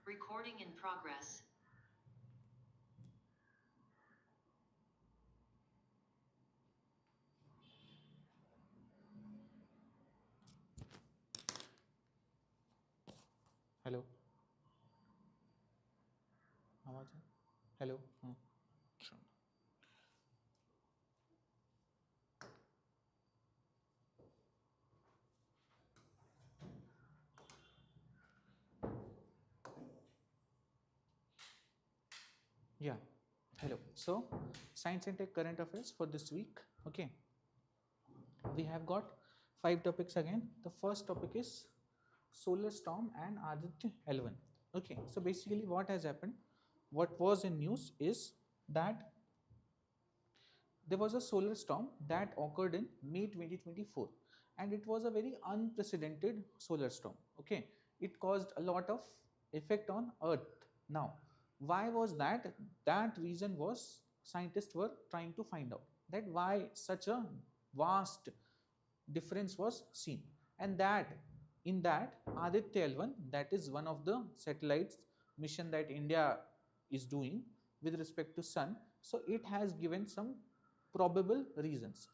Recording in progress. Hello, आवाज है? Hello, हाँ, चलो। Yeah, hello. So, science and tech current affairs for this week. Okay, we have got 5 topics again. The first topic is solar storm and Aditya L1. Okay, so basically, what has happened? What was in news is that there was a solar storm that occurred in May 2024, and it was a very unprecedented solar storm. Okay, it caused a lot of effect on Earth. Now, why was that? That reason was scientists were trying to find out that why such a vast difference was seen, and that in that Aditya L1, that is one of the satellites mission that India is doing with respect to sun, so it has given some probable reasons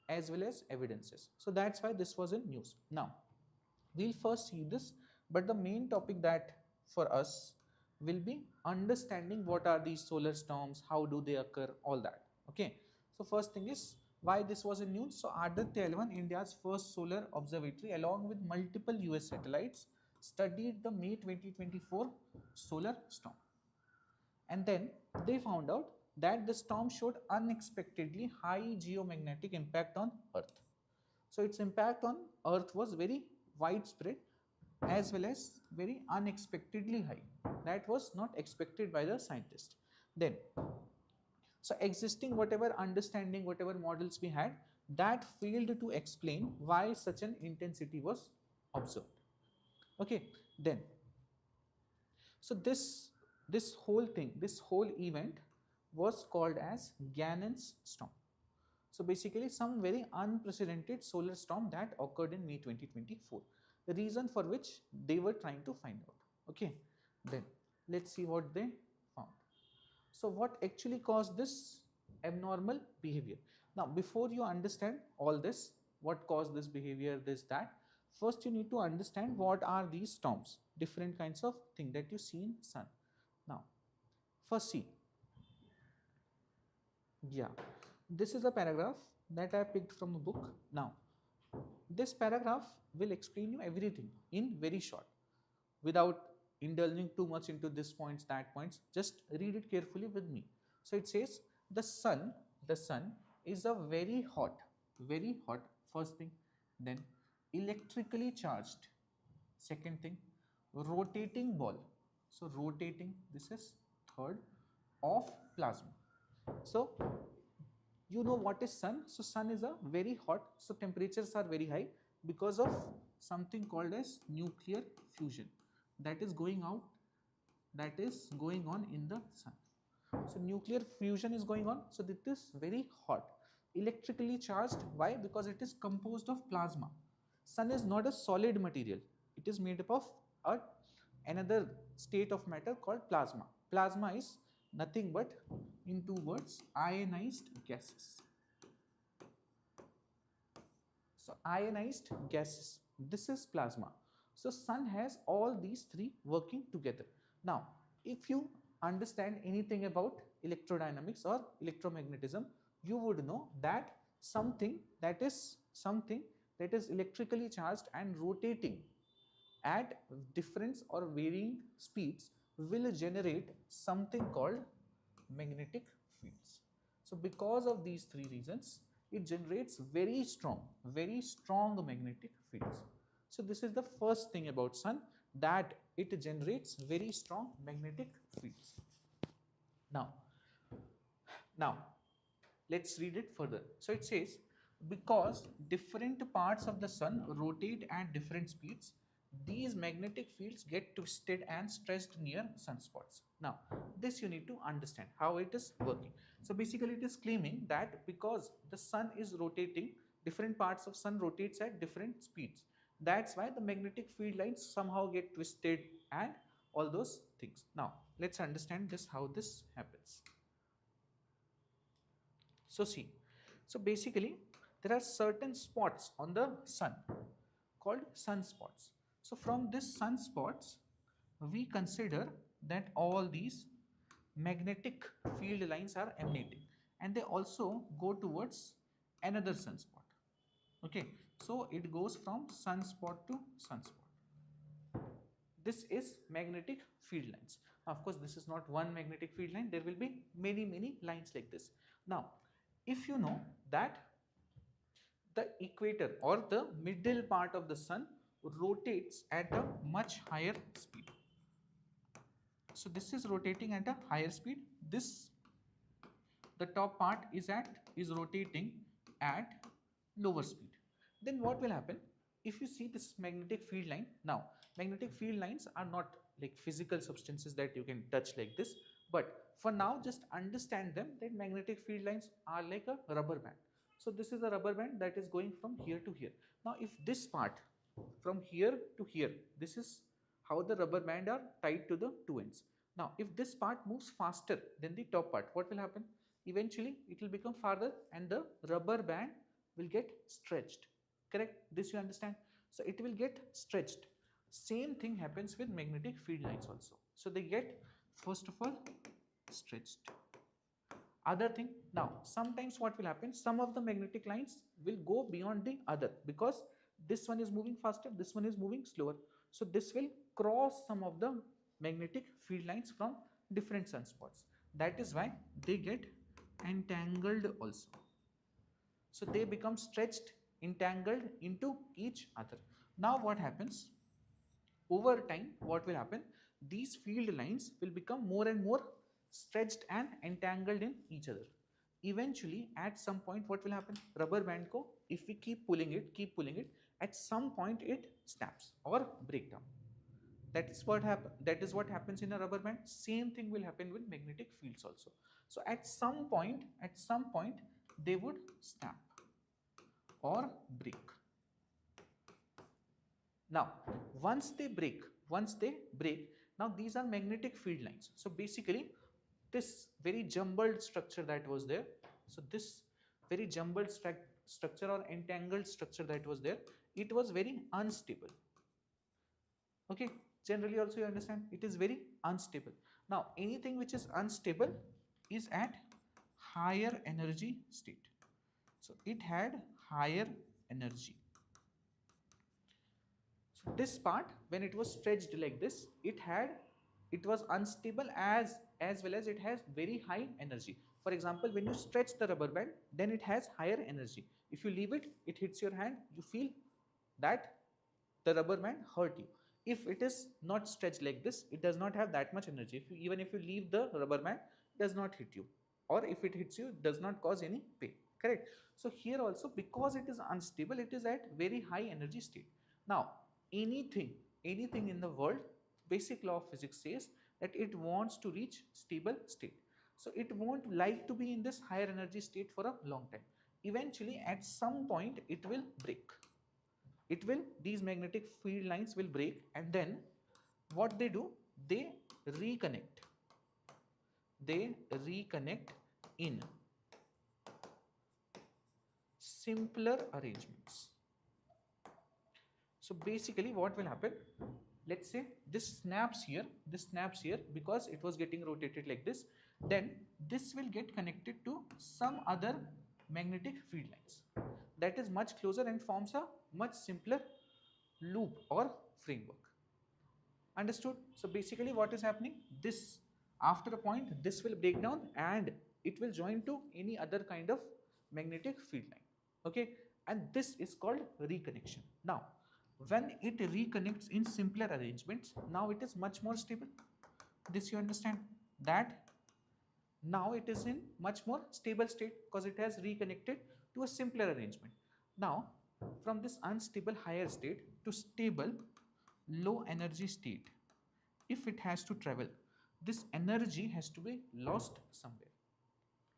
as well as evidences. So that's why this was in news. Now we'll first see this, but the main topic that for us will be understanding what are these solar storms, how do they occur, all that. Okay, so first thing is why this was in news. So Aditya L1, India's first solar observatory along with multiple US satellites, studied the May 2024 solar storm, and then they found out that the storm showed unexpectedly high geomagnetic impact on Earth. So its impact on Earth was very widespread as well as very unexpectedly high. That was not expected by the scientist. Then, so existing whatever understanding, whatever models we had, that failed to explain why such an intensity was observed. Okay, then so this whole thing, this whole event was called as Gannon's storm. So basically some very unprecedented solar storm that occurred in May 2024. The reason for which they were trying to find out. Okay, then let's see what they found. So what actually caused this abnormal behavior? Now before you understand all this, what caused this behavior, this, that, first you need to understand what are these storms, different kinds of thing that you see in sun. Now first see, yeah, this is a paragraph that I picked from a book. Now this paragraph will explain you everything in very short without indulging too much into this points, that points. Just read it carefully with me. So it says the sun is a very hot first thing, then electrically charged second thing, rotating ball. So rotating, this is third, of plasma. So you know what is sun. So sun is a very hot, so temperatures are very high because of something called as nuclear fusion that is going out, that is going on in the sun. So nuclear fusion is going on, so it is very hot, electrically charged. Why? Because it is composed of plasma. Sun is not a solid material, it is made up of a another state of matter called plasma. Plasma is nothing but, in two words, ionized gases. So ionized gases, this is plasma. So sun has all these three working together. Now if you understand anything about electrodynamics or electromagnetism, you would know that something that is electrically charged and rotating at different or varying speeds will generate something called magnetic fields. So because of these three reasons, it generates very strong magnetic fields. So this is the first thing about sun, that it generates very strong magnetic fields. Now let's read it further. So it says, because different parts of the sun rotate at different speeds, these magnetic fields get twisted and stressed near sunspots. Now this you need to understand how it is working. So basically it is claiming that because the sun is rotating different parts of sun rotates at different speeds. That's why the magnetic field lines somehow get twisted and all those things. Now let's understand this, how this happens. So see, so basically there are certain spots on the sun called sunspots. So from this sunspots we consider that all these magnetic field lines are emanating, and they also go towards another sunspot. Okay, so it goes from sunspot to sunspot. This is magnetic field lines. Of course this is not one magnetic field line, there will be many lines like this. Now if you know that the equator or the middle part of the sun rotates at a much higher speed, so this is rotating at a higher speed, this the top part is rotating at lower speed. Then what will happen if you see this magnetic field line? Now magnetic field lines are not like physical substances that you can touch like this, but for now just understand them, that magnetic field lines are like a rubber band. So this is a rubber band that is going from here to here. Now if this part from here to here, this is how the rubber band are tied to the two ends. Now if this part moves faster than the top part, what will happen? Eventually it will become farther and the rubber band will get stretched. Correct? This you understand? So it will get stretched. Same thing happens with magnetic field lines also. So they get first of all stretched. Other thing, now sometimes what will happen, some of the magnetic lines will go beyond the other because this one is moving faster, this one is moving slower. So this will cross some of the magnetic field lines from different sunspots. That is why they get entangled also. So they become stretched, entangled into each other. Now what happens? Over time, what will happen? These field lines will become more and more stretched and entangled in each other. Eventually, at some point, what will happen? Rubber band ko, if we keep pulling it, at some point it snaps or break down. That is what happens in a rubber band. Same thing will happen with magnetic fields also. So at some point, they would snap or break. Now once they break, now these are magnetic field lines. So basically this very jumbled structure that was there, so this very jumbled structure or entangled structure that was there, it was very unstable. Okay, generally also you understand it is very unstable. Now anything which is unstable is at higher energy state. So it had higher energy. So this part, when it was stretched like this, it was unstable as well as it has very high energy. For example, when you stretch the rubber band, then it has higher energy. If you leave it, it hits your hand, you feel that the rubber band hurt you. If it is not stretched like this, it does not have that much energy. Even if you leave the rubber band, it does not hit you, or if it hits you, it does not cause any pain. Correct? So here also, because it is unstable, it is at very high energy state. Now anything in the world, basic law of physics says that it wants to reach stable state. So it won't like to be in this higher energy state for a long time. Eventually at some point it will break. These magnetic field lines will break, and then what they do, they reconnect in simpler arrangements. So basically what will happen, let's say this snaps here because it was getting rotated like this, then this will get connected to some other magnetic field lines that is much closer and forms a much simpler loop or framework. Understood? So basically what is happening, this after a point this will break down and it will join to any other kind of magnetic field line. Okay, and this is called reconnection. Now when it reconnects in simpler arrangements, now it is much more stable. This you understand, that now it is in much more stable state because it has reconnected to a simpler arrangement. Now from this unstable higher state to stable low energy state, if it has to travel, this energy has to be lost somewhere.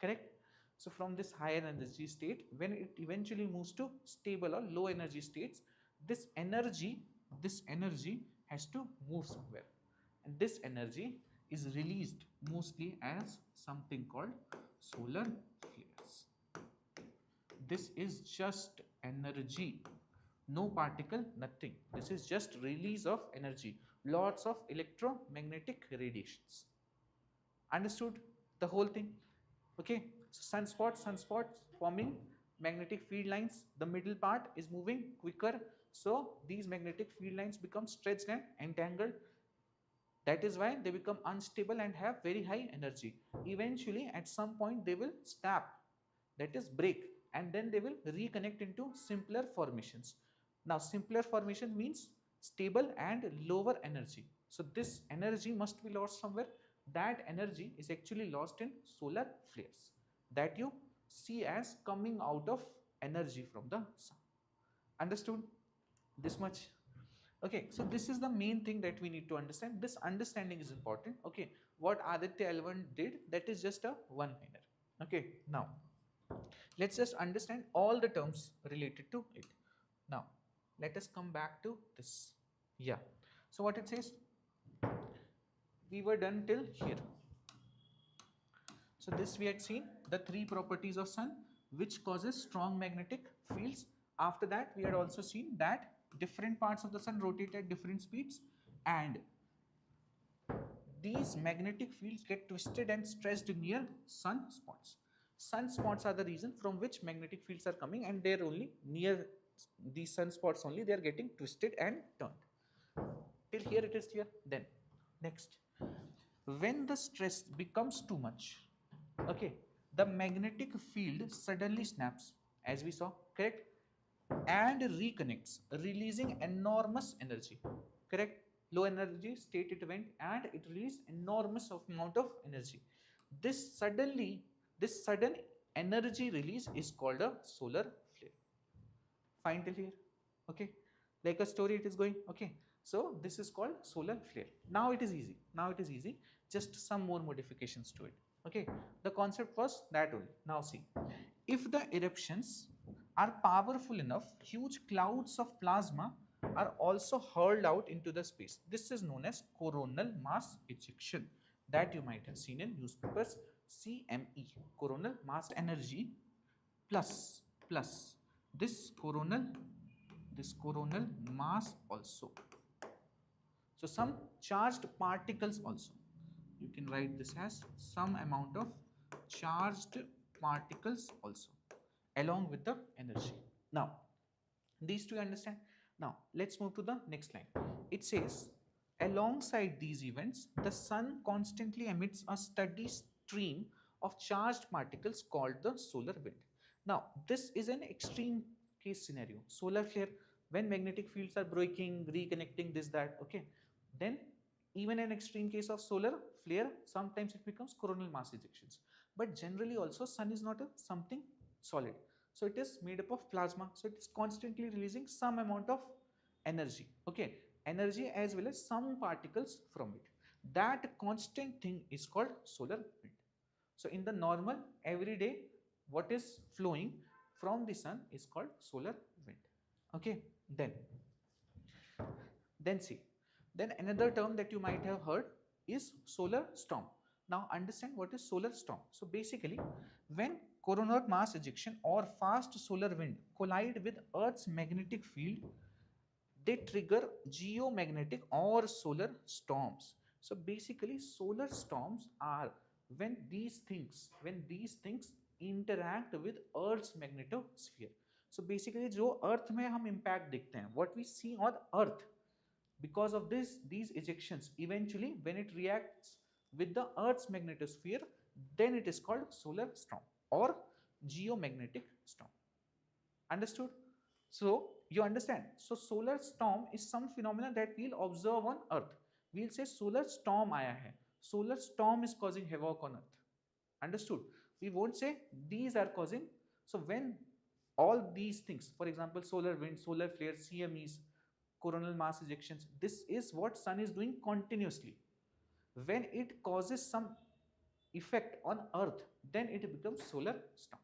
Correct? So from this higher energy state, when it eventually moves to stable or low energy states, this energy has to move somewhere, and this energy is released mostly as something called solar flares. This is just energy, no particle, nothing. This is just release of energy, lots of electromagnetic radiations. Understood the whole thing? Okay, so sunspots forming magnetic field lines. The middle part is moving quicker, so these magnetic field lines become stretched and entangled. That is why they become unstable and have very high energy. Eventually at some point they will snap, that is break, and then they will reconnect into simpler formations. Now simpler formation means stable and lower energy. So this energy must be lost somewhere. That energy is actually lost in solar flares that you see as coming out of energy from the sun. Understood this much? Okay, so this is the main thing that we need to understand. This understanding is important. Okay, what Aditya L1 did, that is just a one-liner. Okay, now let's just understand all the terms related to it. Now let us come back to this. Yeah, so what it says, we were done till here. So this we had seen the three properties of sun which causes strong magnetic fields. After that we had also seen that different parts of the sun rotate at different speeds, and these magnetic fields get twisted and stretched near sunspots. Sunspots are the reason from which magnetic fields are coming, and they're only near these sunspots only they are getting twisted and turned. Till here it is clear. Then next, when the stress becomes too much, okay, the magnetic field suddenly snaps, as we saw, correct, and reconnects, releasing enormous energy, correct. Low energy state it went and it released enormous amount of energy. This sudden energy release is called a solar flare. Fine till here? Okay, like a story it is going. Okay, so this is called solar flare. Now it is easy. Now it is easy. Just some more modifications to it. Okay, the concept was that only. Now see, if the eruptions are powerful enough, huge clouds of plasma are also hurled out into the space. This is known as coronal mass ejection, that you might have seen in newspapers. CME, coronal mass energy, plus this coronal mass also. So some charged particles also, you can write this as some amount of charged particles also along with the energy. Now these two you understand. Now let's move to the next line. It says, alongside these events, the sun constantly emits a steady stream of charged particles called the solar wind. Now this is an extreme case scenario, solar flare, when magnetic fields are breaking, reconnecting, this that. Okay, then even an extreme case of solar flare, sometimes it becomes coronal mass ejections. But generally also sun is not a something solid, so it is made up of plasma, so it is constantly releasing some amount of energy. Okay, energy as well as some particles from it. That constant thing is called solar wind. So in the normal everyday, what is flowing from the sun is called solar wind. Okay, then see, then another term that you might have heard is solar storm. Now understand what is solar storm. So basically, when coronal mass ejection or fast solar wind collide with Earth's magnetic field, they trigger geomagnetic or solar storms. So basically solar storms are when these things interact with Earth's magnetosphere. So basically जो Earth में हम impact देखते हैं, what we see on Earth, because of these ejections, eventually when it reacts with the Earth's magnetosphere, then it is called solar storm or geomagnetic storm. Understood? So you understand. So solar storm is some phenomena that we'll observe on Earth. We'll say solar storm आया है. Solar storm is causing havoc on Earth. Understood? We won't say these are causing. So when all these things, for example, solar wind, solar flares, CMEs, coronal mass ejections, this is what sun is doing continuously. When it causes some effect on Earth, then it becomes solar storm.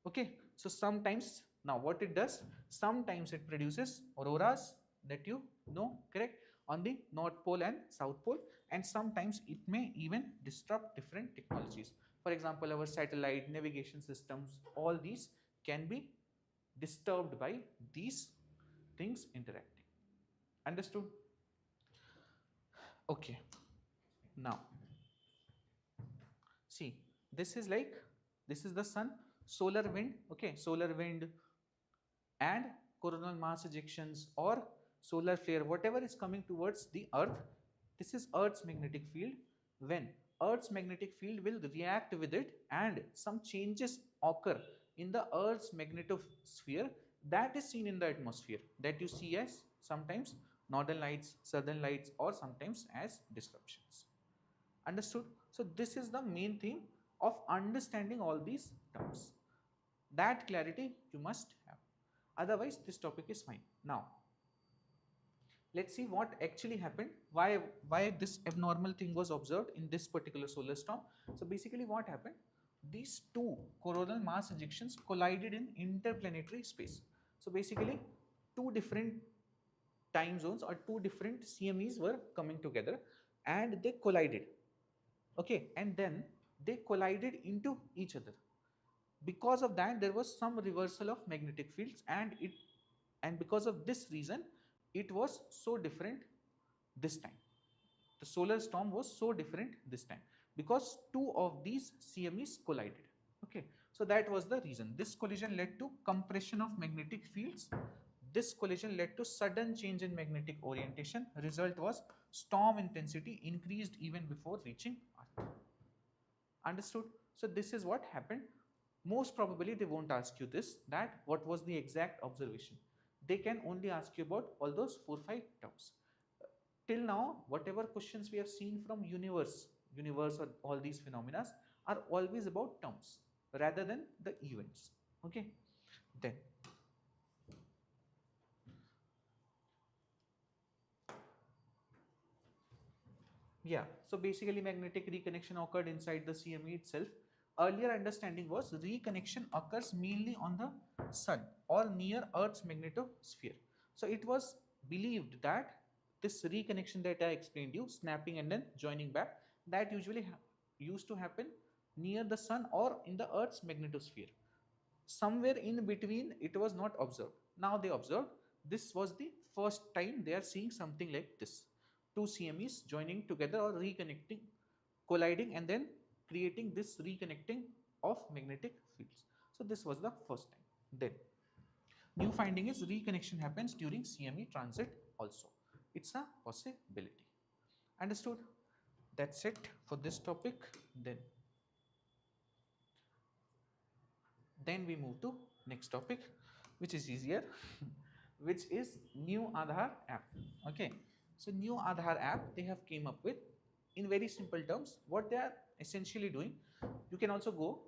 Okay, so sometimes, now what it does, sometimes it produces auroras, that you know, correct, on the North Pole and South Pole, and sometimes it may even disrupt different technologies. For example, our satellite navigation systems, all these can be disturbed by these things interacting. Understood? Okay, now see, this is like, this is the sun, solar wind, okay, solar wind and coronal mass ejections or solar flare, whatever is coming towards the earth, this is earth's magnetic field. When earth's magnetic field will react with it and some changes occur in the earth's magnetosphere, that is seen in the atmosphere, that you see as sometimes northern lights, southern lights, or sometimes as disruptions. Understood? So this is the main theme of understanding all these terms. That clarity you must have, otherwise this topic is fine. Now let's see what actually happened, why this abnormal thing was observed in this particular solar storm. So basically what happened, these two coronal mass ejections collided in interplanetary space. So basically two different time zones or two different CMEs were coming together and they collided. Okay, and then they collided into each other. Because of that, there was some reversal of magnetic fields, and because of this reason, it was so different this time. The solar storm was so different this time because two of these CMEs collided. Okay, so that was the reason. This collision led to compression of magnetic fields. This collision led to sudden change in magnetic orientation. Result was storm intensity increased even before reaching Earth. Understood? So this is what happened. Most probably they won't ask you this, that what was the exact observation. They can only ask you about all those 4-5 terms. Till now, whatever questions we have seen from universe or all these phenomena are always about terms rather than the events. Okay, then yeah, so basically magnetic reconnection occurred inside the CME itself. Earlier understanding was reconnection occurs mainly on the sun or near Earth's magnetosphere. So it was believed that this reconnection that I explained you, snapping and then joining back, that usually used to happen near the sun or in the Earth's magnetosphere. Somewhere in between it was not observed. Now they observed, this was the first time they are seeing something like this. Two CMEs joining together or reconnecting, colliding, and then creating this reconnecting of magnetic fields. So this was the first time. Then new finding is reconnection happens during CME transit also. It's a possibility. Understood? That's it for this topic. Then we move to next topic, which is easier, which is new Aadhaar app. Okay, so new Aadhaar app they have came up with, in very simple terms, what they are essentially doing. You can also go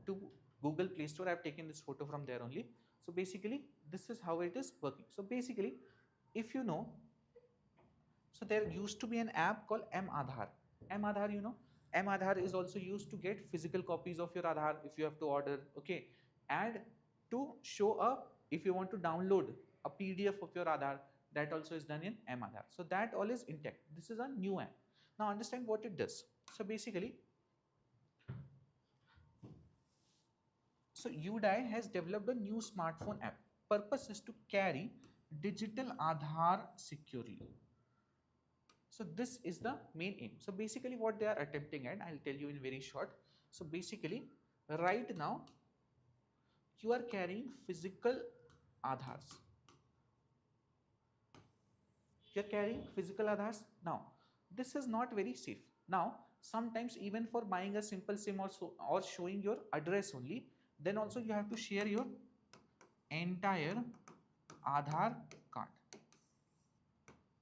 to Google Play Store. I have taken this photo from there only. So basically, this is how it is working. So basically, if you know, so there used to be an app called M-Aadhaar. M-Aadhaar, you know, M-Aadhaar is also used to get physical copies of your Aadhaar if you have to order, okay, and to show up if you want to download a PDF of your Aadhaar, that also is done in M-Aadhaar. So that all is intact. This is a new app. Now understand what it does. So basically, so UDI has developed a new smartphone app. Purpose is to carry digital Aadhaar securely. So this is the main aim. So basically what they are attempting at, I'll tell you in very short. So basically right now you are carrying physical Aadhaars. You are carrying physical Aadhaars. Now this is not very safe. Now sometimes even for buying a simple SIM or showing your address only, then also you have to share your entire Aadhaar card.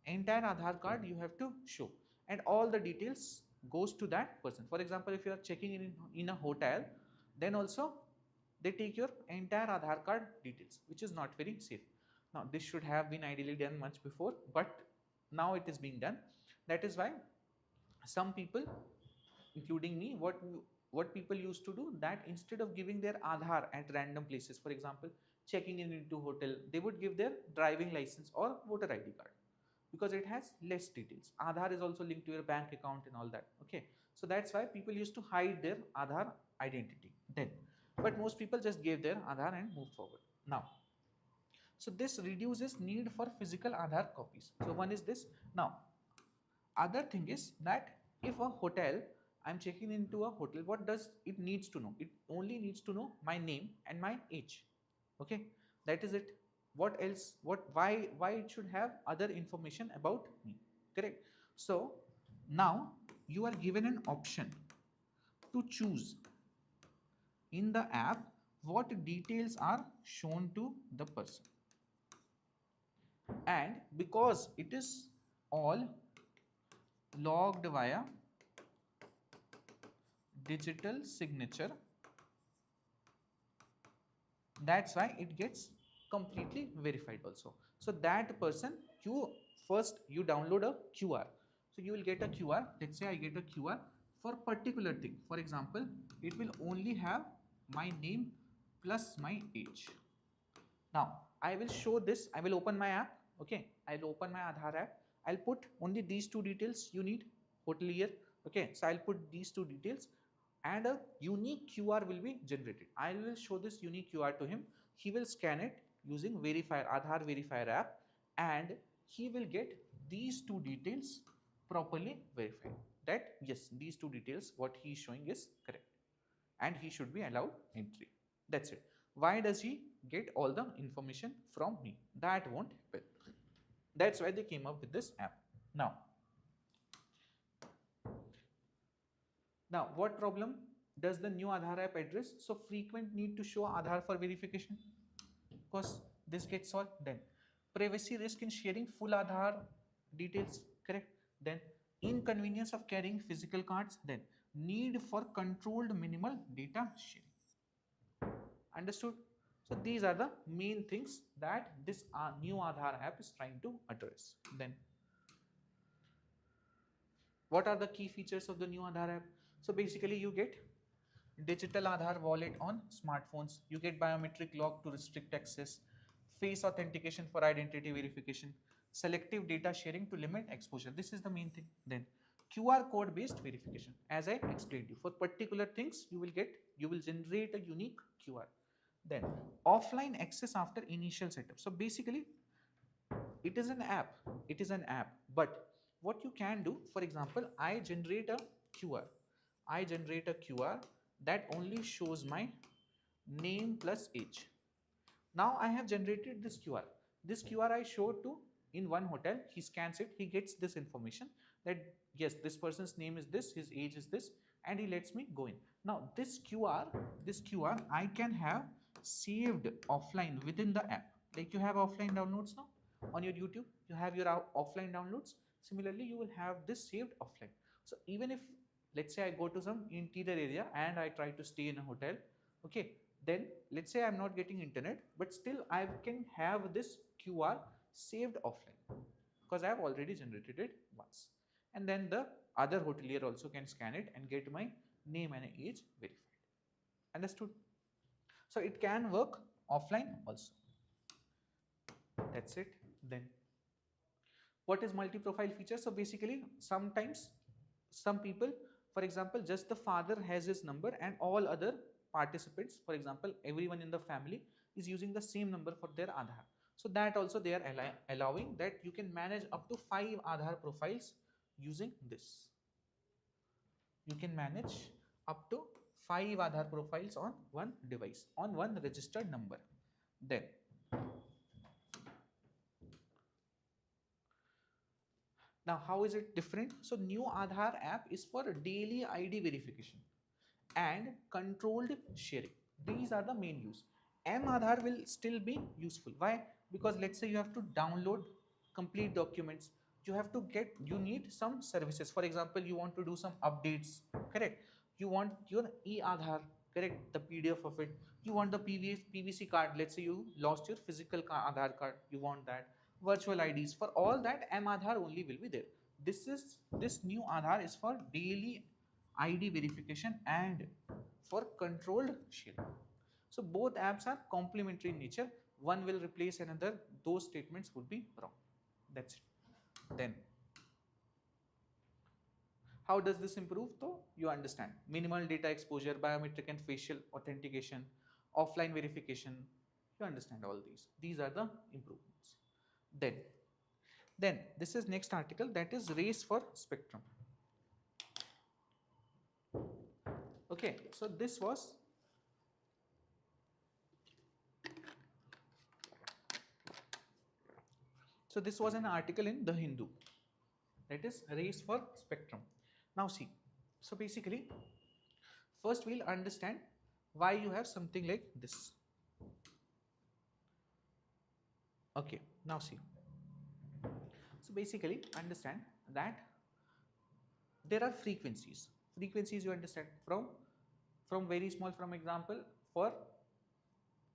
Entire Aadhaar card you have to show, and all the details goes to that person. For example, if you are checking in a hotel, then also they take your entire Aadhaar card details, which is not very safe. Now this should have been ideally done much before, but now it is being done. That is why some people including me, what people used to do, that instead of giving their Aadhaar at random places, for example checking in into hotel, they would give their driving license or voter ID card, because it has less details. Aadhaar is also linked to your bank account and all that. Okay, so that's why people used to hide their Aadhaar identity then, but most people just gave their Aadhaar and moved forward. Now, so this reduces need for physical Aadhaar copies. So one is this. Now, other thing is that if a hotel, I'm checking into a hotel, what does it needs to know? It only needs to know my name and my age. Okay, that is it. What else? Why it should have other information about me? Correct. So now you are given an option to choose in the app what details are shown to the person, and because it is all logged via digital signature, that's why it gets completely verified also. So that person, you download a QR, so you will get a QR. Let's say I get a QR for particular thing. For example, it will only have my name plus my age. Now I will show this. I will open my app. Okay, I'll open my Aadhaar app. I'll put only these two details you need. Hotelier. Okay, so I'll put these two details and a unique QR will be generated. I will show this unique QR to him. He will scan it using verifier, Aadhaar verifier app, and he will get these two details properly verified. That yes, these two details what he is showing is correct, and he should be allowed entry. That's it. Why does he get all the information from me? That won't happen. That's why they came up with this app. Now, what problem does the new Aadhaar app address? So frequent need to show Aadhaar for verification. Of course, this gets solved. Then privacy risk in sharing full Aadhaar details, correct? Then inconvenience of carrying physical cards. Then need for controlled minimal data sharing. Understood? So these are the main things that this new Aadhaar app is trying to address. Then what are the key features of the new Aadhaar app? So basically you get digital Aadhaar wallet on smartphones, you get biometric lock to restrict access, face authentication for identity verification, selective data sharing to limit exposure. This is the main thing. Then QR code based verification. As I explained you, for particular things you will generate a unique QR. Then offline access after initial setup. So basically it is an app, but what you can do, for example, I generate a QR that only shows my name plus age. Now I have generated this QR I show to in one hotel. He scans it, he gets this information that yes, this person's name is this, his age is this, and he lets me go in. Now this QR I can have saved offline within the app. Like you have offline downloads now on your YouTube, you have your offline downloads. Similarly, you will have this saved offline. So even if let's say I go to some interior area and I try to stay in a hotel, okay, then let's say I'm not getting internet, but still I can have this QR saved offline because I have already generated it once. And then the other hotelier also can scan it and get my name and age verified. Understood? So it can work offline also. That's it. Then what is multi-profile feature? So basically sometimes some people, for example, just the father has his number and all other participants, for example, everyone in the family is using the same number for their Aadhaar. So that also they are allowing that you can manage up to 5 Aadhaar profiles using this. You can manage up to 5 Aadhaar profiles on one device, on one registered number. Then now, how is it different? So, new Aadhaar app is for daily ID verification and controlled sharing. These are the main use. Aadhaar will still be useful. Why? Because let's say you have to download complete documents. You need some services. For example, you want to do some updates, correct? You want your e-Aadhaar, correct? The PDF of it. You want the PVC card. Let's say you lost your physical Aadhaar card. You want that. Virtual IDs. For all that, Aadhaar only will be there. This new Aadhaar is for daily ID verification and for controlled sharing. So both apps are complementary in nature. One will replace another. Those statements would be wrong. That's it. Then how does this improve? So you understand minimal data exposure, biometric and facial authentication, offline verification. You understand all these. These are the improvements. Then this is next article, that is race for spectrum. Okay, so this was an article in The Hindu, that is race for spectrum. Now see, so basically first we'll understand why you have something like this. Okay, now see, so basically understand that there are frequencies. Frequencies you understand from very small, from example, for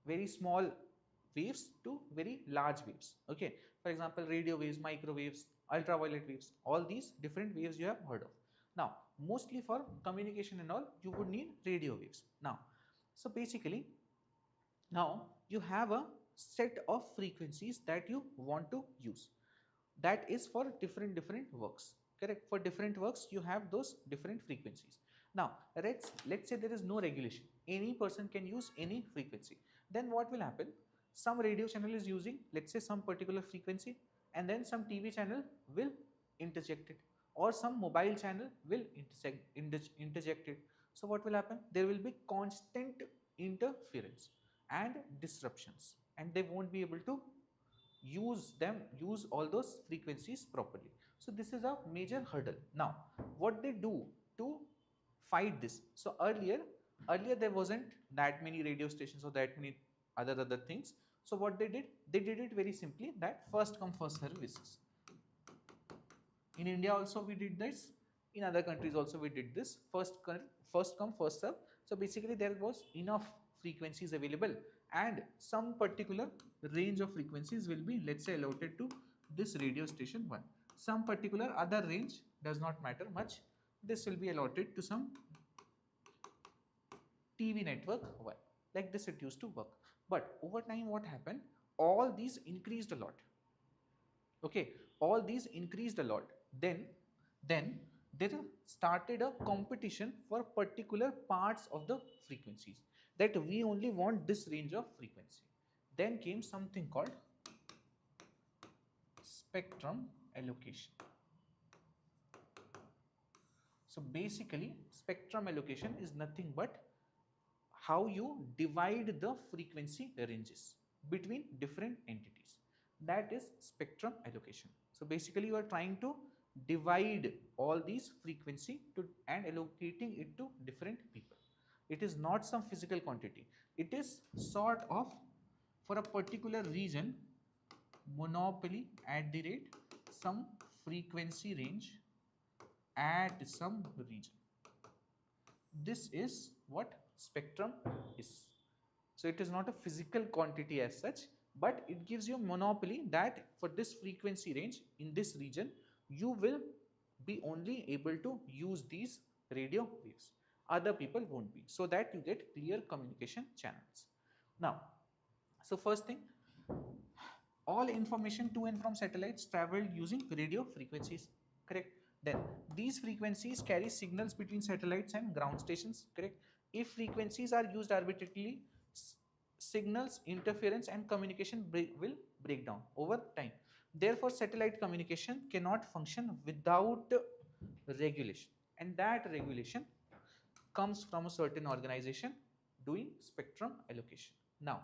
very small waves to very large waves. Okay, for example, radio waves, microwaves, ultraviolet waves, all these different waves you have heard of. Now mostly for communication and all you would need radio waves. Now so basically now you have a set of frequencies that you want to use, that is for different works. Correct? For different works you have those different frequencies. Now let's say there is no regulation, any person can use any frequency. Then what will happen? Some radio channel is using, let's say, some particular frequency, and then some TV channel will interject it, or some mobile channel will interject it. So what will happen? There will be constant interference and disruptions, and they won't be able to use all those frequencies properly. So this is a major hurdle. Now what they do to fight this? So earlier there wasn't that many radio stations or that many other things. So what they did it very simply, that first come first services. In India also we did this, in other countries also we did this, first come first serve. So basically there was enough frequencies available, and some particular range of frequencies will be, let's say, allotted to this radio station 1. Some particular other range does not matter much, this will be allotted to some TV network 1. Like this it used to work. But over time what happened? All these increased a lot. Okay, all these increased a lot. Then there started a competition for particular parts of the frequencies, that we only want this range of frequency. Then came something called spectrum allocation. So basically spectrum allocation is nothing but how you divide the frequency ranges between different entities. That is spectrum allocation. So basically you are trying to divide all these frequency and allocating it to different people. It is not some physical quantity. It is sort of for a particular region, monopoly at the rate some frequency range at some region. This is what spectrum is. So it is not a physical quantity as such, but it gives you a monopoly that for this frequency range in this region you will be only able to use these radio waves, other people won't be, so that you get clear communication channels. Now so first thing, all information to and from satellites traveled using radio frequencies. Correct? Then these frequencies carry signals between satellites and ground stations. Correct? If frequencies are used arbitrarily, signals interference and communication will break down over time. Therefore satellite communication cannot function without regulation, and that regulation comes from a certain organization doing spectrum allocation. Now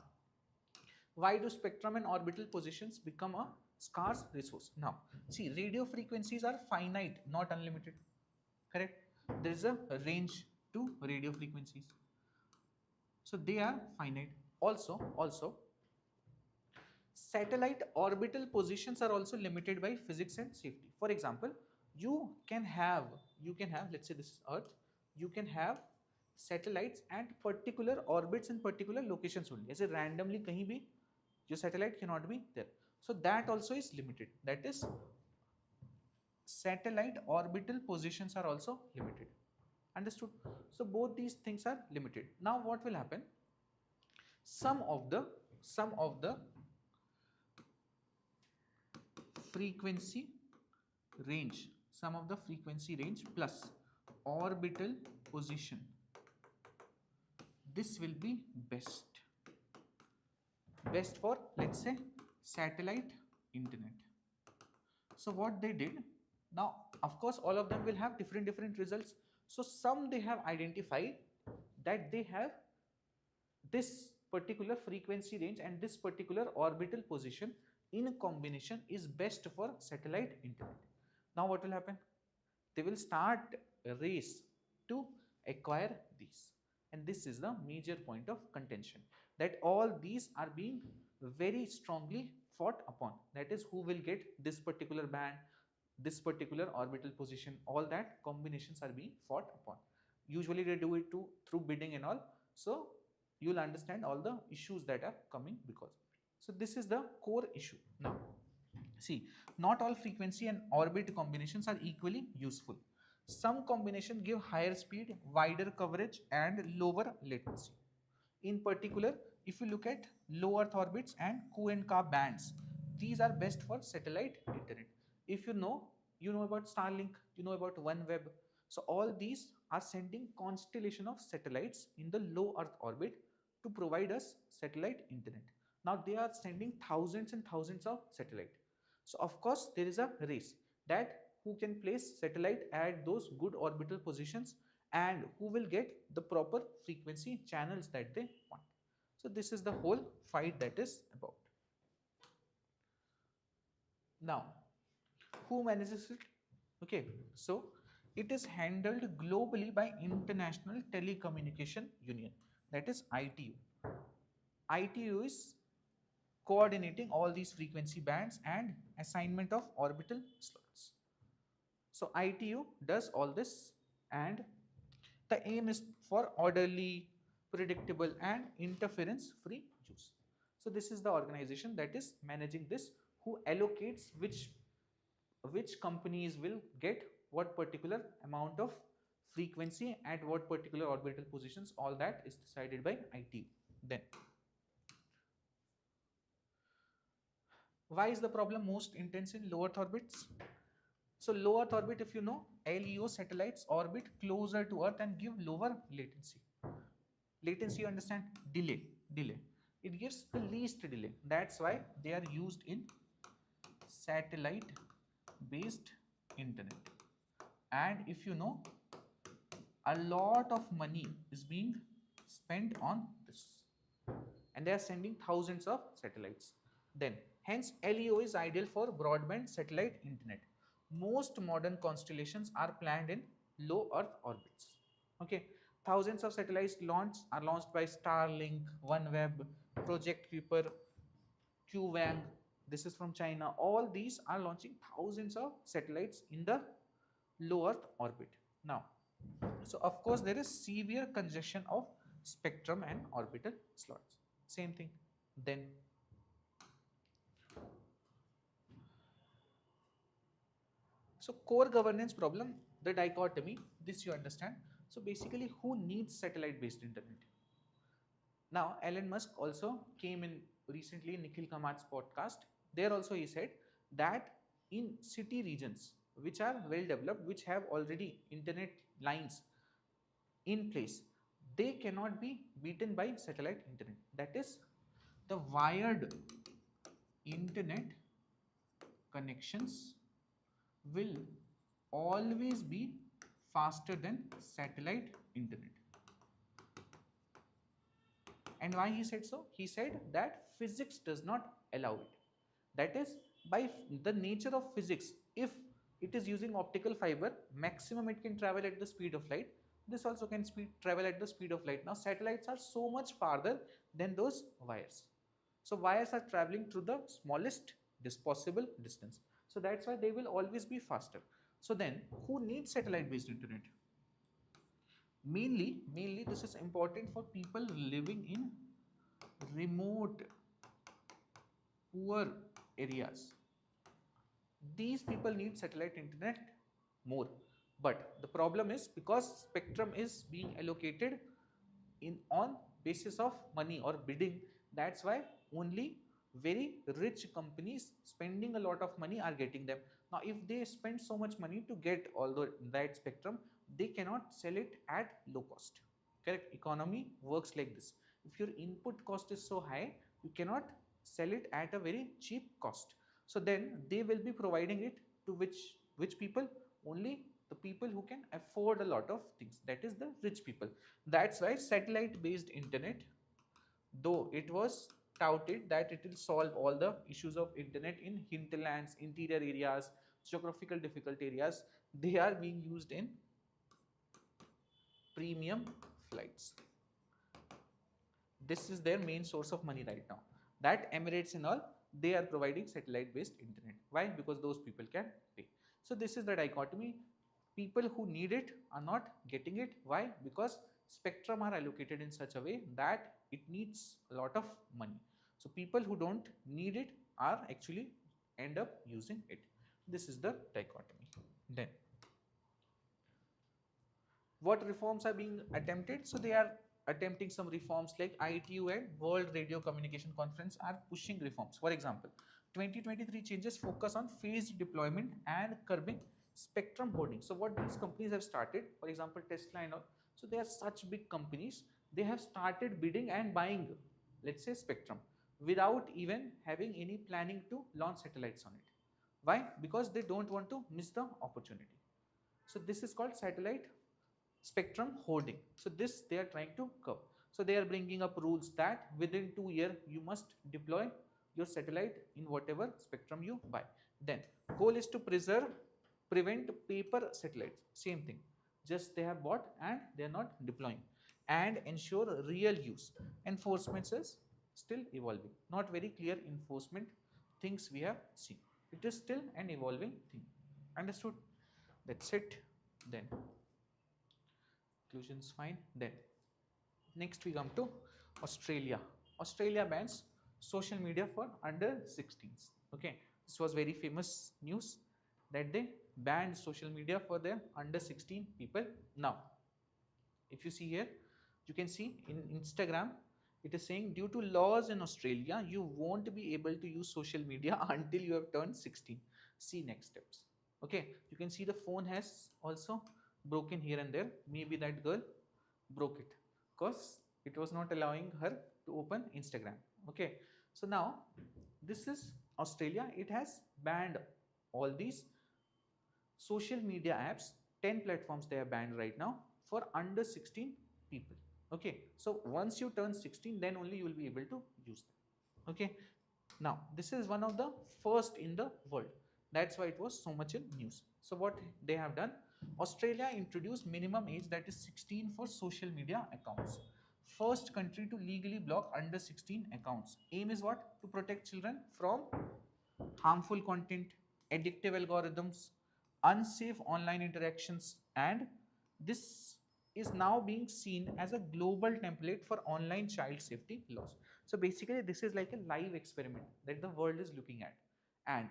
why do spectrum and orbital positions become a scarce resource? Now see, radio frequencies are finite, not unlimited. Correct? There is a range to radio frequencies, so they are finite. Also satellite orbital positions are also limited by physics and safety. For example, you can have let's say this is Earth, you can have satellites and particular orbits in particular locations only. As a randomly kahin bhi your satellite cannot be there. So that also is limited. That is, satellite orbital positions are also limited. Understood? So both these things are limited. Now what will happen? Some of the frequency range, some of the frequency range plus orbital position, this will be best for, let's say, satellite internet. So what they did, now of course all of them will have different results. So some they have identified that they have this particular frequency range and this particular orbital position in combination is best for satellite internet. Now what will happen? They will start a race to acquire these, and this is the major point of contention, that all these are being very strongly fought upon. That is, who will get this particular band, this particular orbital position, all that combinations are being fought upon. Usually they do it through bidding and all. So you'll understand all the issues that are coming because of it. So this is the core issue. Now see, not all frequency and orbit combinations are equally useful. Some combination give higher speed, wider coverage and lower latency. In particular, if you look at low Earth orbits and Ku and Ka bands, these are best for satellite internet. If you know about Starlink, you know about OneWeb. So all these are sending constellation of satellites in the low Earth orbit to provide us satellite internet. Now they are sending thousands and thousands of satellites. So of course there is a race that who can place satellite at those good orbital positions and who will get the proper frequency channels that they want. So this is the whole fight that is about. Now, who manages it? Okay, so it is handled globally by International Telecommunication Union, that is ITU. ITU is coordinating all these frequency bands and assignment of orbital slots. So ITU does all this, and the aim is for orderly, predictable and interference free use. So this is the organization that is managing this, who allocates which companies will get what particular amount of frequency at what particular orbital positions. All that is decided by ITU. Then why is the problem most intense in low Earth orbits? So low Earth orbit, if you know, LEO satellites orbit closer to Earth and give lower latency. Latency, you understand? Delay. It gives the least delay. That's why they are used in satellite based internet. And if you know, a lot of money is being spent on this, and they are sending thousands of satellites. Then hence LEO is ideal for broadband satellite internet. Most modern constellations are planned in low Earth orbits. Okay, thousands of satellites are launched by Starlink, OneWeb, Project Kuiper, Qwang. This is from China. All these are launching thousands of satellites in the low Earth orbit. Now, so of course there is severe congestion of spectrum and orbital slots. Same thing. Then so core governance problem, the dichotomy, this you understand. So basically, who needs satellite based internet? Now Elon Musk also came in recently in Nikhil Kamat's podcast. There also he said that in city regions which are well developed, which have already internet lines in place, they cannot be beaten by satellite internet. That is, the wired internet connections will always be faster than satellite internet. And why he said so? He said that physics does not allow it. That is, by the nature of physics, if it is using optical fiber, maximum it can travel at the speed of light. This also can travel at the speed of light. Now satellites are so much farther than those wires. So wires are traveling through the smallest possible distance. So that's why they will always be faster. So then who needs satellite based internet? Mainly this is important for people living in remote, poor areas. These people need satellite internet more. But the problem is because spectrum is being allocated in on basis of money or bidding, that's why only very rich companies spending a lot of money are getting them. Now if they spend so much money to get all that spectrum, they cannot sell it at low cost. Correct? Economy works like this. If your input cost is so high, you cannot sell it at a very cheap cost. So then they will be providing it to which people? Only the people who can afford a lot of things, that is the rich people. That's why satellite based internet, though it was touted that it will solve all the issues of internet in hinterlands, interior areas, geographical difficult areas, they are being used in premium flights. This is their main source of money right now. That Emirates and all, they are providing satellite based internet. Why? Because those people can pay. So this is the dichotomy. People who need it are not getting it. Why? Because spectrum are allocated in such a way that it needs a lot of money. So people who don't need it are actually end up using it. This is the dichotomy. Then what reforms are being attempted? So they are attempting some reforms like ITU and World Radio Communication Conference are pushing reforms. For example, 2023 changes focus on phased deployment and curbing spectrum hoarding. So what these companies have started, for example Tesla and all, so they are such big companies, they have started bidding and buying, let's say, spectrum without even having any planning to launch satellites on it. Why? Because they don't want to miss the opportunity. So this is called satellite spectrum hoarding. So this they are trying to curb. So they are bringing up rules that within 2 years you must deploy your satellite in whatever spectrum you buy. Then goal is to prevent paper satellites. Same thing. Just they have bought and they are not deploying, and ensure real use. Enforcement is still evolving. Not very clear enforcement things we have seen. It is still an evolving thing. Understood? That's it. Then conclusions fine. Then next we come to Australia. Australia bans social media for under 16s. Okay, this was very famous news that they banned social media for their under 16 people. Now if you see here, you can see in Instagram it is saying due to laws in Australia you won't be able to use social media until you have turned 16. See next steps. Okay, you can see the phone has also broken here and there. Maybe that girl broke it because it was not allowing her to open Instagram. Okay, so now this is Australia. It has banned all these social media apps. 10 platforms they are banned right now for under 16 people. Okay, so once you turn 16, then only you will be able to use them. Okay, now this is one of the first in the world. That's why it was so much in news. So what they have done, Australia introduced minimum age that is 16 for social media accounts. First country to legally block under 16 accounts. Aim is what? To protect children from harmful content, addictive algorithms, unsafe online interactions, and this is now being seen as a global template for online child safety laws. So basically this is like a live experiment that the world is looking at, and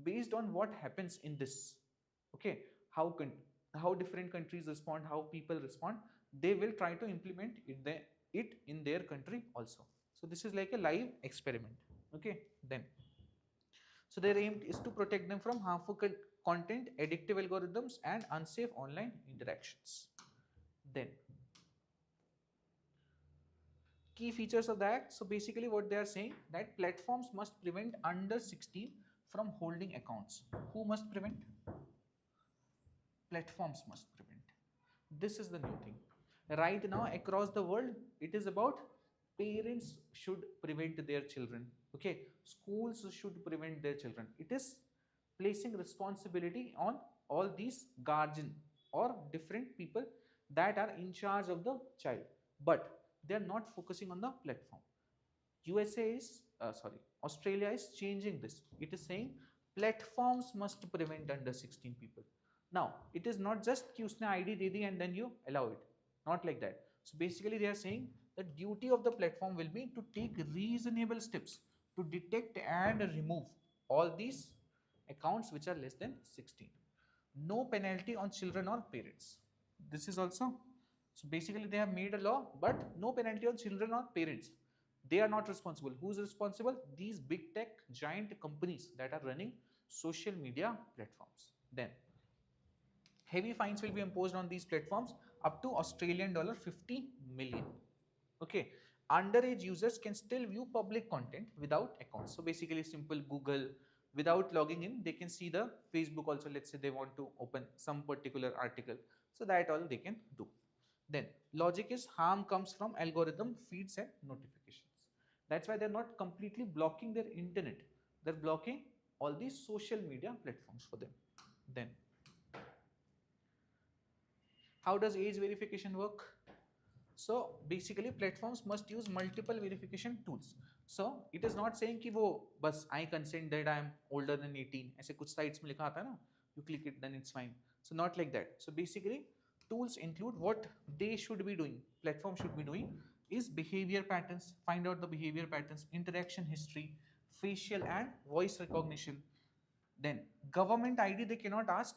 based on what happens in this, okay, how different countries respond, how people respond, they will try to implement it in their country also. So this is like a live experiment. Okay, then so their aim is to protect them from harmful content, addictive algorithms, and unsafe online interactions. Then key features of that. So basically what they are saying that platforms must prevent under 16 from holding accounts. Who must prevent? Platforms must prevent. This is the new thing. Right now across the world, it is about parents should prevent their children. Okay, schools should prevent their children. It is placing responsibility on all these guardian or different people that are in charge of the child, but they are not focusing on the platform. Australia is changing this. It is saying platforms must prevent under 16 people. Now, it is not just कि उसने ID they the and then you allow it. Not like that. So basically they are saying the duty of the platform will be to take reasonable steps to detect and remove all these accounts which are less than 16. no penalty on children or parents. This is also, so basically they have made a law, but no penalty on children or parents. They are not responsible. Who's responsible? These big tech giant companies that are running social media platforms. Then heavy fines will be imposed on these platforms up to Australian dollar 50 million. Okay, underage users can still view public content without accounts. So basically simple Google, without logging in they can see the Facebook also. Let's say they want to open some particular article, so that all they can do. Then logic is harm comes from algorithm feeds and notifications. That's why they're not completely blocking their internet, they're blocking all these social media platforms for them. Then how does age verification work? So basically platforms must use multiple verification tools. So it is not saying कि वो बस I consent that I am older than 18, ऐसे कुछ sites में लिखा आता है ना, you click it then it's fine. So not like that. So basically tools include what they should be doing, platform should be doing is behavior patterns, find out the behavior patterns, interaction history, facial and voice recognition. Then government ID they cannot ask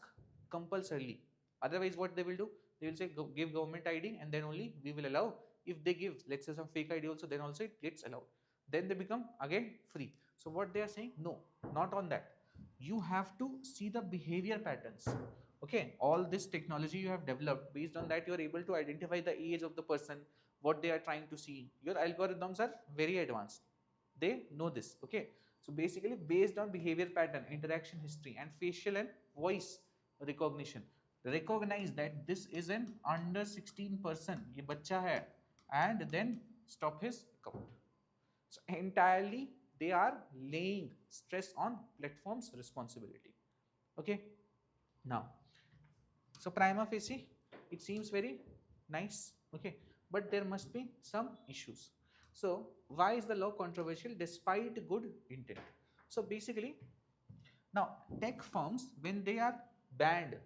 compulsorily. Otherwise what they will do? They will say give government ID and then only we will allow. If they give let's say some fake ID also, then also it gets allowed. Then they become again free. So what they are saying, no, not on that. You have to see the behavior patterns. Okay, all this technology you have developed, based on that you are able to identify the age of the person, what they are trying to see. Your algorithms are very advanced, they know this. Okay, so basically based on behavior pattern, interaction history and facial and voice recognition, recognize that this is an under 16 person, ye bachcha hai, and then stop his account. So entirely they are laying stress on platform's responsibility. Okay, now so prima facie it seems very nice. Okay, but there must be some issues. So why is the law controversial despite good intent? So basically now tech firms, when they are banned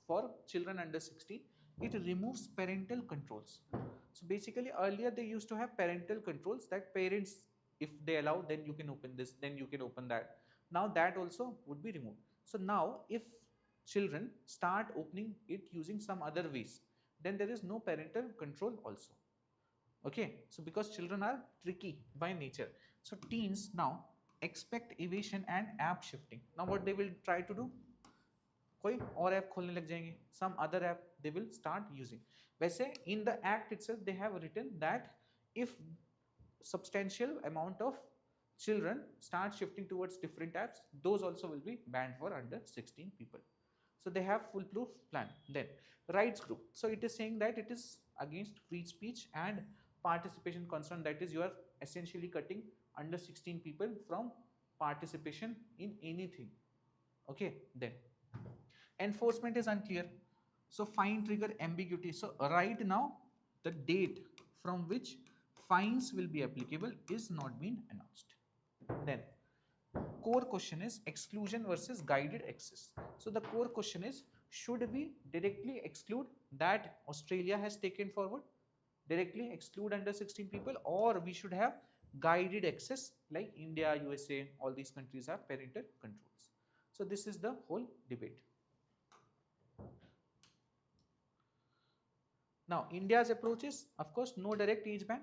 for children under 16, it removes parental controls. So basically earlier they used to have parental controls, that parents if they allow then you can open this, then you can open that. Now that also would be removed. So now if children start opening it using some other ways, then there is no parental control also. Okay, so because children are tricky by nature, so teens now expect evasion and app shifting. Now what they will try to do, कोई और app खोलने लग जाएंगे, some other app they will start using. वैसे in the act itself they have written that if substantial amount of children start shifting towards different apps, those also will be banned for under 16 people. So they have foolproof plan. Then rights group, so it is saying that it is against free speech and participation concern, that is you are essentially cutting under 16 people from participation in anything. Okay, then enforcement is unclear, so fine trigger ambiguity. So right now the date from which fines will be applicable is not being announced. Then core question is exclusion versus guided access. So the core question is, should we directly exclude that Australia has taken forward, directly exclude under 16 people, or we should have guided access like India, USA, all these countries have parental controls. So this is the whole debate. Now India's approach is of course no direct age ban,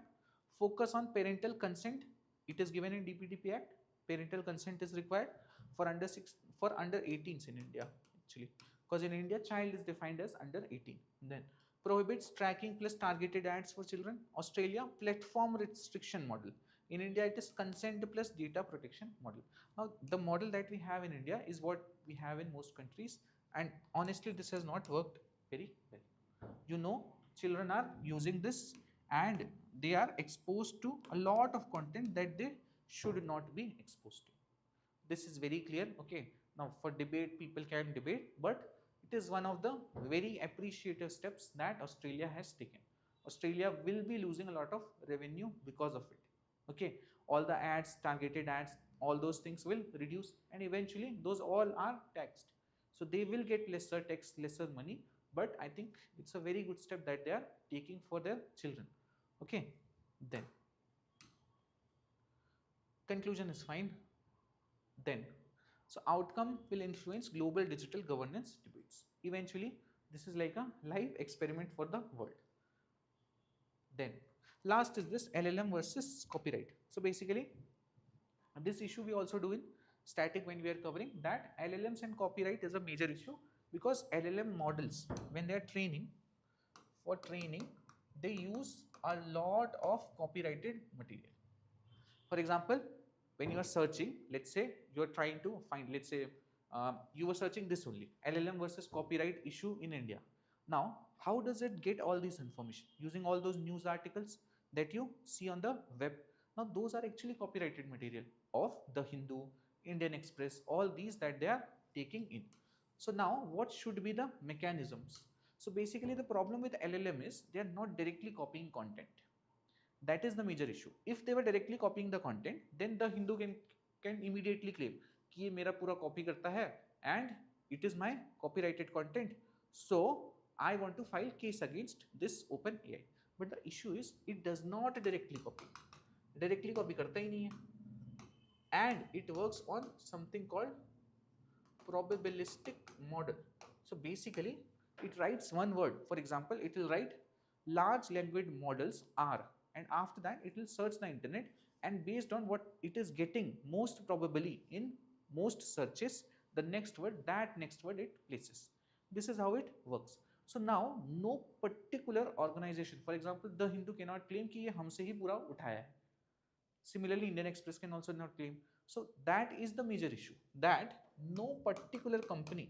focus on parental consent. It is given in DPDP Act, parental consent is required for under 18s in India actually, because in India child is defined as under 18. Then prohibits tracking plus targeted ads for children. Australia platform restriction model. In India it is consent plus data protection model. Now the model that we have in India is what we have in most countries, and honestly this has not worked very well. You know, children are using this and they are exposed to a lot of content that they should not be exposed to. This is very clear. Okay, now for debate people can debate, but it is one of the very appreciative steps that Australia has taken. Australia will be losing a lot of revenue because of it. Okay, all the ads, targeted ads, all those things will reduce, and eventually those all are taxed, so they will get lesser tax, lesser money. But I think it's a very good step that they are taking for their children. Okay, then conclusion is fine. Then So outcome will influence global digital governance debates. Eventually, this is like a live experiment for the world. Then last is this LLM versus copyright. So basically, this issue we also do in static when we are covering that LLMs and copyright is a major issue, because LLM models, when they are training, for training, they use a lot of copyrighted material. For example, when you are searching, let's say you are trying to find, let's say you were searching this only, LLM versus copyright issue in India. Now, how does it get all this information? Using all those news articles that you see on the web. Now, those are actually copyrighted material of the Hindu, Indian Express, all these that they are taking in. So now, what should be the mechanisms? So basically, the problem with LLM is they are not directly copying content. That is the major issue. If they were directly copying the content, then the Hindu can immediately claim कि ये मेरा पूरा copy करता है and it is my copyrighted content. So I want to file case against this OpenAI. But the issue is it does not directly copy. Directly copy करता ही नहीं है. And it works on something called probabilistic model. So basically, it writes one word. For example, it will write large language models are, and after that it will search the internet, and based on what it is getting most probably in most searches, the next word, that next word it places. This is how it works. So now no particular organization, for example, the Hindu cannot claim कि ये हमसे ही पूरा उठाया है. Similarly, Indian Express can also not claim. So that is the major issue, that no particular company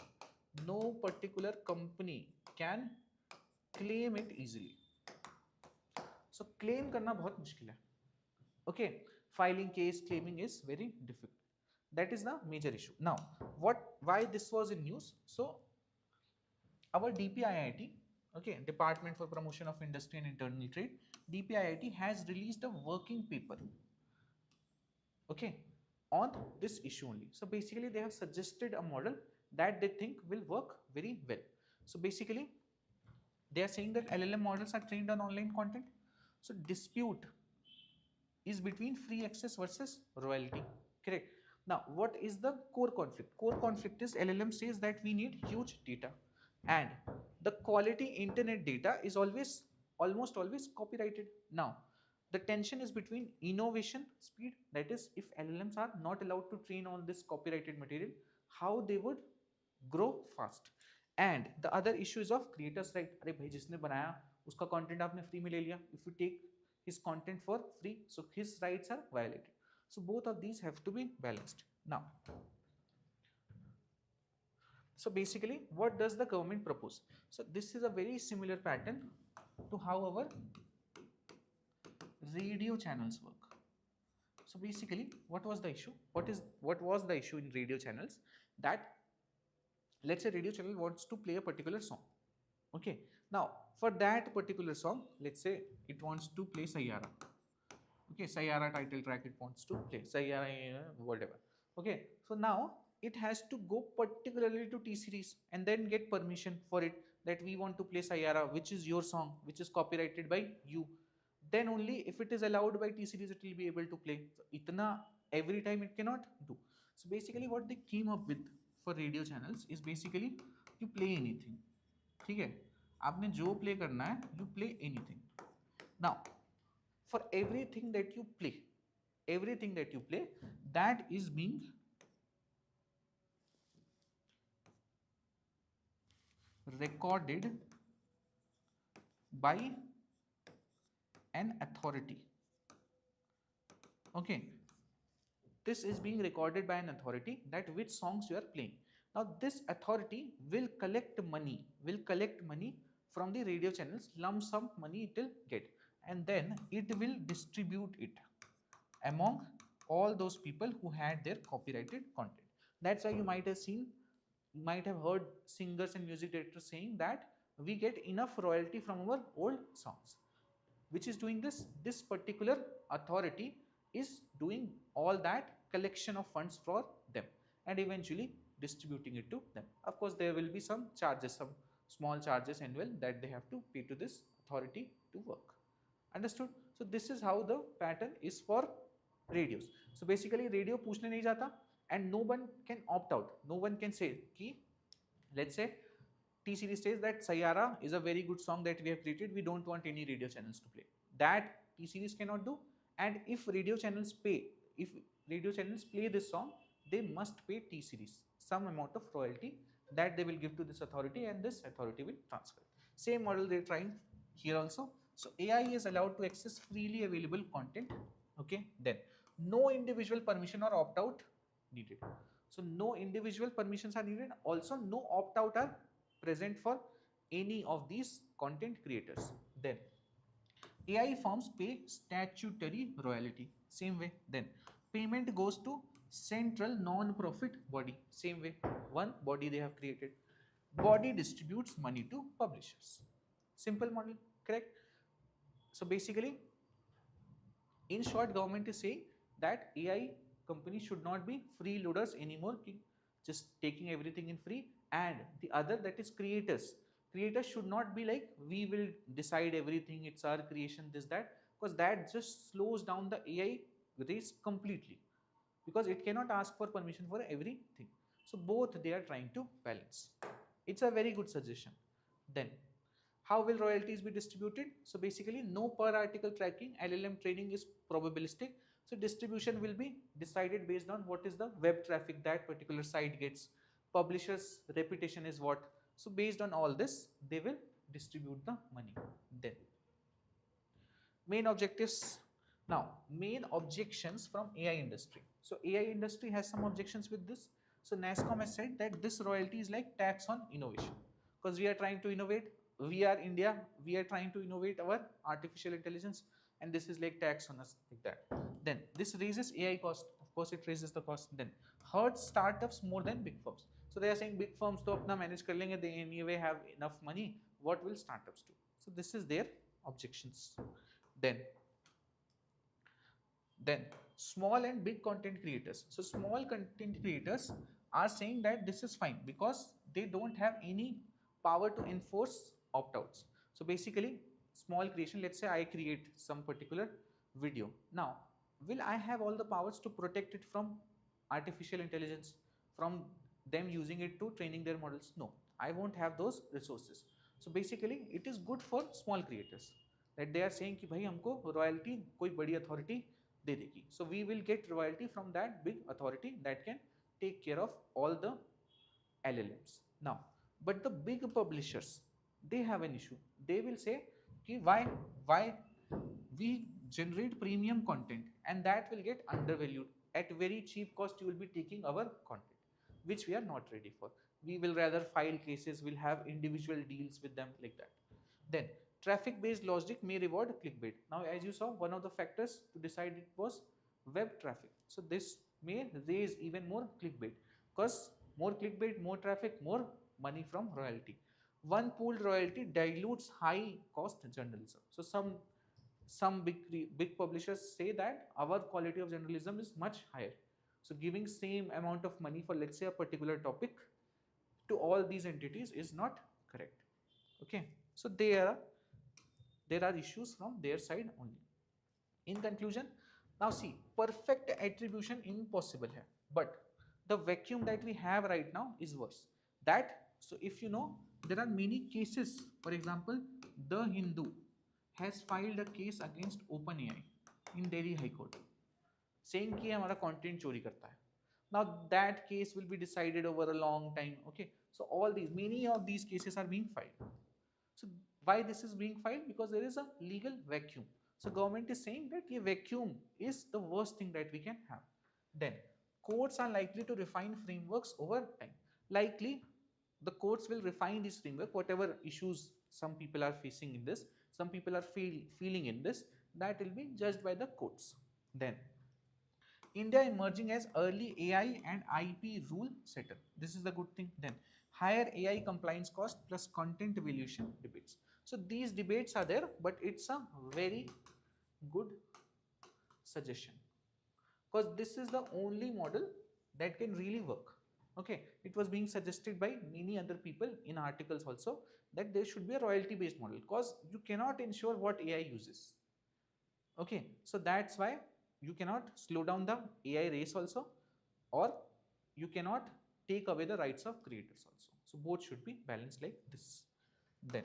can claim it easily. So claim करना बहुत मुश्किल है. Okay, filing case, claiming is very difficult. That is the major issue. Now, why this was in news? So our DPIIT, okay, Department for Promotion of Industry and Internal Trade, DPIIT has released a working paper, okay, on this issue only. So basically they have suggested a model that they think will work very well. So basically they are saying that LLM models are trained on online content. So dispute is between free access versus royalty, correct? Now what is the core conflict? Core conflict is LLM says that we need huge data, and the quality internet data is almost always copyrighted. Now the tension is between innovation speed, that is, if LLMs are not allowed to train on this copyrighted material, how they would grow fast, and the other issues of creators right. अरे भाई जिसने बनाया उसका content आपने free में ले लिया, if you take his content for free, so his rights are violated. So both of these have to be balanced. Now, so basically what does the government propose? So this is a very similar pattern to how our radio channels work. So basically what was the issue? What was the issue in radio channels? That let's say radio channel wants to play a particular song, okay, now for that particular song, let's say it wants to play Sayyara, okay, Sayyara title track it wants to play, Sayyara whatever, okay, so now it has to go particularly to T series and then get permission for it, that we want to play Sayyara, which is your song, which is copyrighted by you. Then only if it is allowed by T series it will be able to play. So itna every time it cannot do. So basically what they came up with for radio channels is basically you play anything, ठीक है, आपने जो play करना है you play anything. Now for everything that you play that is being recorded by an authority, okay, this is being recorded by an authority, that which songs you are playing. Now this authority will collect money from the radio channels, lump sum money it will get, and then it will distribute it among all those people who had their copyrighted content. That's why you might have heard singers and music directors saying that we get enough royalty from our old songs. Which is doing this particular authority is doing all that collection of funds for them and eventually distributing it to them. Of course there will be some charges, some small charges annual that they have to pay to this authority to work. Understood? So this is how the pattern is for radios. So basically radio पूछने नहीं जाता, and no one can opt out. No one can say ki, let's say T series says that Sayara is a very good song that we have created, we don't want any radio channels to play. That T series cannot do. And if radio channels play this song, they must pay T series some amount of royalty that they will give to this authority, and this authority will transfer. Same model they're trying here also. So AI is allowed to access freely available content. Okay, then no individual permission or opt out needed. So no individual permissions are needed. Also no opt out are present for any of these content creators. Then AI firms pay statutory royalty. Same way. Then payment goes to central non-profit body. Same way. One body they have created. Body distributes money to publishers. Simple model, correct? So basically, in short, government is saying that AI companies should not be freeloaders anymore, just taking everything in free. And the other, that is creators. Creators should not be like, we will decide everything, it's our creation, this, that, because that just slows down the AI race completely, because it cannot ask for permission for everything. So both they are trying to balance. It's a very good suggestion. Then how will royalties be distributed? So basically, no per article tracking. LLM training is probabilistic. So distribution will be decided based on what is the web traffic that particular site gets. Publisher's reputation is what. So based on all this, they will distribute the money. Then main objectives. Now, main objections from AI industry. So AI industry has some objections with this. So NASSCOM has said that this royalty is like tax on innovation, because we are trying to innovate. We are India, we are trying to innovate our artificial intelligence, and this is like tax on us like that. Then this raises AI cost. Of course, it raises the cost. Then hurts startups more than big firms. So they are saying big firms to apna manage kar lenge, they anyway have enough money. What will startups do? So this is their objections. Then small and big content creators. So small content creators are saying that this is fine because they don't have any power to enforce opt-outs. So basically, small creation, let's say I create some particular video. Now, will I have all the powers to protect it from artificial intelligence, from them using it to training their models? No, I won't have those resources. So basically, it is good for small creators that they are saying कि भाई हमको royalty कोई बड़ी authority दे देगी. So we will get royalty from that big authority that can take care of all the LLMs. Now, but the big publishers, they have an issue. They will say कि why we generate premium content and that will get undervalued. At very cheap cost, you will be taking our content, which we are not ready for. We will rather file cases, we'll have individual deals with them like that. Then traffic based logic may reward clickbait. Now, as you saw, one of the factors to decide it was web traffic. So this may raise even more clickbait, because more clickbait, more traffic, more money from royalty. One pooled royalty dilutes high cost journalism. So some big publishers say that our quality of journalism is much higher. So giving same amount of money for, let's say, a particular topic to all these entities is not correct. Okay, so there are issues from their side only. In conclusion, now see, perfect attribution impossible hai, but the vacuum that we have right now is worse. That, so if you know, there are many cases. For example, The Hindu has filed a case against OpenAI in Delhi High Court, saying कि हमारा content चोरी करता है. Now that case will be decided over a long time. Okay, so many of these cases are being filed. So why this is being filed? Because there is a legal vacuum. So government is saying that a vacuum is the worst thing that we can have. Then courts are likely to refine frameworks over time. Likely the courts will refine this framework, whatever issues some people are facing in this, some people are feeling in this, that will be judged by the courts. Then India emerging as early AI and IP rule setter. This is the good thing. Then higher AI compliance cost plus content evaluation debates. So these debates are there, but it's a very good suggestion, because this is the only model that can really work. Okay, it was being suggested by many other people in articles also, that there should be a royalty based model, because you cannot ensure what AI uses. Okay, so that's why you cannot slow down the AI race also, or you cannot take away the rights of creators also. So both should be balanced like this. Then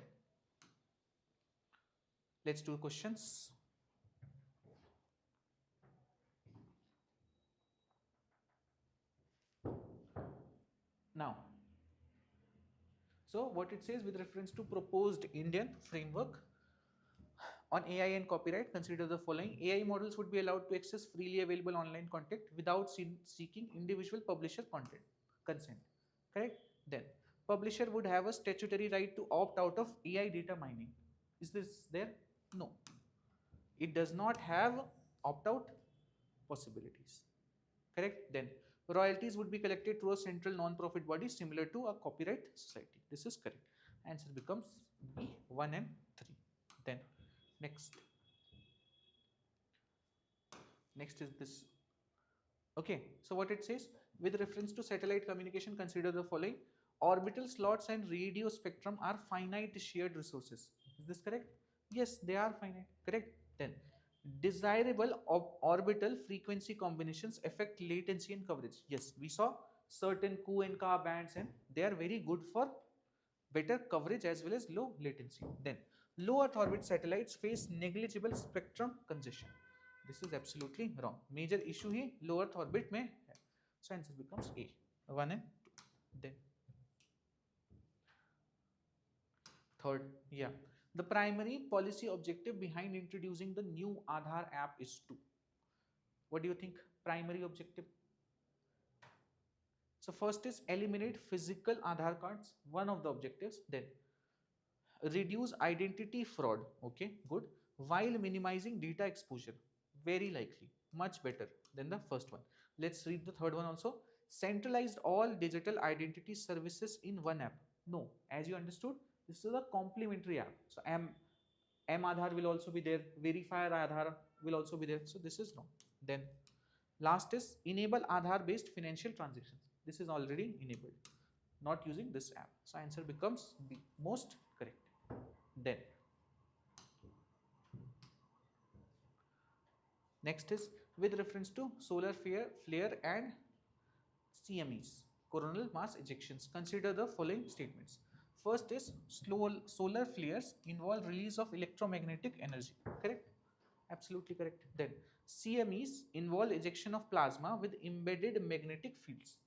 let's do questions. Now, so what it says with reference to proposed Indian framework on AI and copyright, consider the following. AI models would be allowed to access freely available online content without seeking individual publisher consent. Correct? Then publisher would have a statutory right to opt out of AI data mining. Is this there? No. It does not have opt out possibilities. Correct? Then royalties would be collected through a central non-profit body similar to a copyright society. This is correct. Answer becomes B, 1 and 3. Then next is this. Okay, so what it says with reference to satellite communication, consider the following. Orbital slots and radio spectrum are finite shared resources. Is this correct? Yes, they are finite. Correct. Then desirable orbital frequency combinations affect latency and coverage. Yes, we saw certain Ku and Ka bands and they are very good for better coverage as well as low latency. Then low Earth orbit satellites face negligible spectrum congestion. This is absolutely wrong. Major issue here low Earth orbit mein hai. So answer becomes A, 1 and 2. Then third, yeah, the primary policy objective behind introducing the new Aadhaar app is to. What do you think? Primary objective. So first is eliminate physical Aadhaar cards, one of the objectives. Then reduce identity fraud. Okay, good. While minimizing data exposure, very likely, much better than the first one. Let's read the third one also. Centralized all digital identity services in one app. No, as you understood, this is a complementary app. So M Aadhaar will also be there, verifier Aadhaar will also be there. So this is no. Then last is enable Aadhaar based financial transactions. This is already enabled, not using this app. So answer becomes B, most correct. Then next is with reference to solar flare and CMEs, coronal mass ejections. Consider the following statements. First is solar flares involve release of electromagnetic energy. Correct? Absolutely correct. Then CMEs involve ejection of plasma with embedded magnetic fields.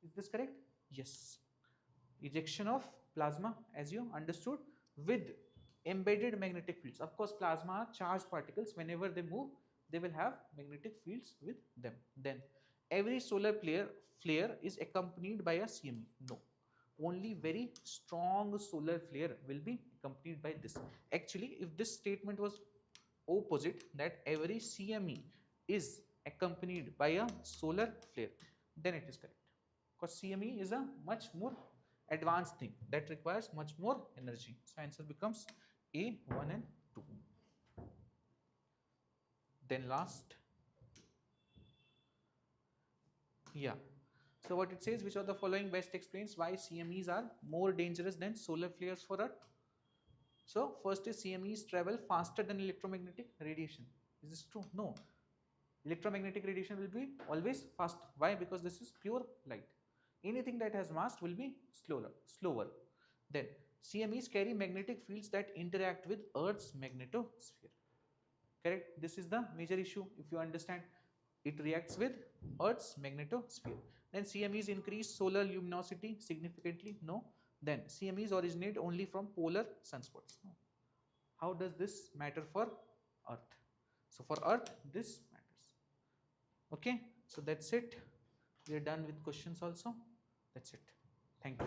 Is this correct? Yes. Ejection of plasma, as you understood, with embedded magnetic fields. Of course, plasma are charged particles. Whenever they move, they will have magnetic fields with them. Then every solar flare is accompanied by a CME. No, only very strong solar flare will be accompanied by this. Actually, if this statement was opposite, that every CME is accompanied by a solar flare, then it is correct. Because CME is a much more advanced thing that requires much more energy. So answer becomes A, 1 and 2. Then last, yeah. So what it says, which of the following best explains why CMEs are more dangerous than solar flares for Earth? So first is CMEs travel faster than electromagnetic radiation. Is this true? No. Electromagnetic radiation will be always fast. Why? Because this is pure light. Anything that has mass will be slower. Then CMEs carry magnetic fields that interact with Earth's magnetosphere. Correct? This is the major issue. If you understand, it reacts with Earth's magnetosphere. Then CMEs increase solar luminosity significantly. No. Then CMEs originate only from polar sunspots. No. How does this matter for Earth? So for Earth, this matters. Okay. So that's it. We are done with questions also. That's it. Thank you.